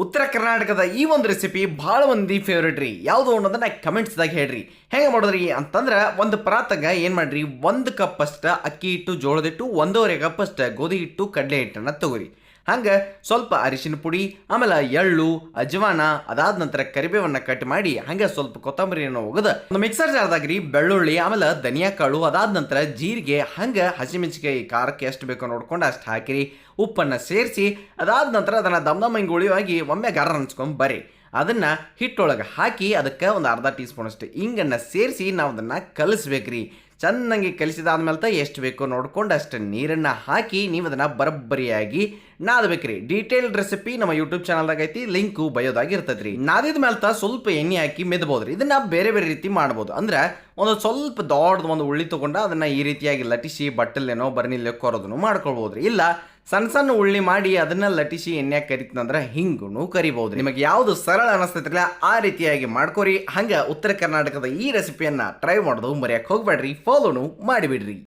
ಉತ್ತರ ಕರ್ನಾಟಕದ ಈ ಒಂದು ರೆಸಿಪಿ ಭಾಳ ಮಂದಿ ಫೇವ್ರೇಟ್ ರೀ. ಯಾವುದು ಅನ್ನೋದನ್ನ ಕಮೆಂಟ್ಸ್ದಾಗ ಹೇಳ್ರಿ. ಹೆಂಗೆ ಮಾಡೋದ್ರಿ ಅಂತಂದ್ರೆ ಒಂದು ಪರಾತಾಗ ಏನು ಮಾಡ್ರಿ, 1 ಕಪ್ ಅಷ್ಟು ಅಕ್ಕಿ ಹಿಟ್ಟು, ಜೋಳದ ಹಿಟ್ಟು, 1.5 ಕಪ್ ಅಷ್ಟು ಗೋಧಿ ಹಿಟ್ಟು, ಕಡಲೆ ಹಿಟ್ಟನ್ನು ತಗೋರಿ. ಹಂಗೆ ಸ್ವಲ್ಪ ಅರಿಶಿನ ಪುಡಿ, ಆಮೇಲೆ ಎಳ್ಳು, ಅಜವಾನ, ಅದಾದ ನಂತರ ಕರಿಬೇವನ್ನ ಕಟ್ ಮಾಡಿ, ಹಂಗೆ ಸ್ವಲ್ಪ ಕೊತ್ತಂಬರಿಯನ್ನು ಒಗದ ಒಂದು ಮಿಕ್ಸರ್ ಜಾರ್ದಾಗ್ರಿ ಬೆಳ್ಳುಳ್ಳಿ, ಆಮೇಲೆ ಧನಿಯಾ ಕಾಳು, ಅದಾದ ನಂತರ ಜೀರಿಗೆ, ಹಂಗೆ ಹಸಿಮೆಣಸಿಕಾಯಿ ಖಾರಕ್ಕೆ ಎಷ್ಟು ಬೇಕೋ ನೋಡ್ಕೊಂಡು ಅಷ್ಟು ಹಾಕಿರಿ. ಉಪ್ಪನ್ನು ಸೇರಿಸಿ ಅದಾದ ನಂತರ ಅದನ್ನು ದಮ್ ಹಿಂಗುಳಿಯಾಗಿ ಒಮ್ಮೆ ಗರ ಅನ್ಸ್ಕೊಂಡ್ ಬರ್ರಿ. ಅದನ್ನು ಹಿಟ್ಟೊಳಗೆ ಹಾಕಿ ಅದಕ್ಕೆ ಒಂದು ಅರ್ಧ ಟೀ ಸ್ಪೂನ್ ಅಷ್ಟು ಹಿಂಗನ್ನು ಸೇರಿಸಿ ನಾವು ಅದನ್ನು ಕಲಿಸ್ಬೇಕ್ರಿ. ಚೆನ್ನಾಗಿ ಕಲಿಸಿದಾದ್ಮೇಲೆ ಎಷ್ಟು ಬೇಕೋ ನೋಡ್ಕೊಂಡು ಅಷ್ಟು ನೀರನ್ನು ಹಾಕಿ ನೀವು ಅದನ್ನು ಬರಬ್ಬರಿಯಾಗಿ ನಾದಬೇಕ್ರಿ. ಡೀಟೇಲ್ಡ್ ರೆಸಿಪಿ ನಮ್ಮ ಯೂಟ್ಯೂಬ್ ಚಾನಲ್ದಾಗ ಐತಿ, ಲಿಂಕು ಬಯೋದಾಗಿ ಇರ್ತೈತ್ರಿ. ನಾದಿದ ಮೇಲೆ ಸ್ವಲ್ಪ ಎಣ್ಣೆ ಹಾಕಿ ಮೆದ್ಬೋದ್ರಿ. ಇದನ್ನ ಬೇರೆ ಬೇರೆ ರೀತಿ ಮಾಡ್ಬೋದು. ಅಂದ್ರೆ ಒಂದು ಸ್ವಲ್ಪ ದೊಡ್ಡದು ಒಂದು ಉಳ್ಳಿ ತೊಗೊಂಡು ಅದನ್ನು ಈ ರೀತಿಯಾಗಿ ಲಟಿಸಿ ಬಟ್ಟಲ್ಲೇನೋ ಬರ್ನಿಲ್ಲೋ ಕೊರೋದನ್ನು ಮಾಡ್ಕೊಳ್ಬೋದ್ರಿ. ಇಲ್ಲ ಸಣ್ಣ ಸಣ್ಣ ಉಳ್ಳಿ ಮಾಡಿ ಅದನ್ನ ಲಟಿಸಿ ಎಣ್ಣೆಗೆ ಕರಿತಂದ್ರೆ ಹಿಂಗೂ ಕರಿಬಹುದು. ನಿಮಗೆ ಯಾವುದು ಸರಳ ಅನಿಸ್ತೈತ್ರಲ್ಲ ಆ ರೀತಿಯಾಗಿ ಮಾಡ್ಕೋರಿ. ಹಂಗೆ ಉತ್ತರ ಕರ್ನಾಟಕದ ಈ ರೆಸಿಪಿಯನ್ನ ಟ್ರೈ ಮಾಡೋದು ಮರೆಯಕ್ಕೆ ಹೋಗ್ಬೇಡ್ರಿ. ಫಾಲೋನು ಮಾಡಿಬಿಡ್ರಿ.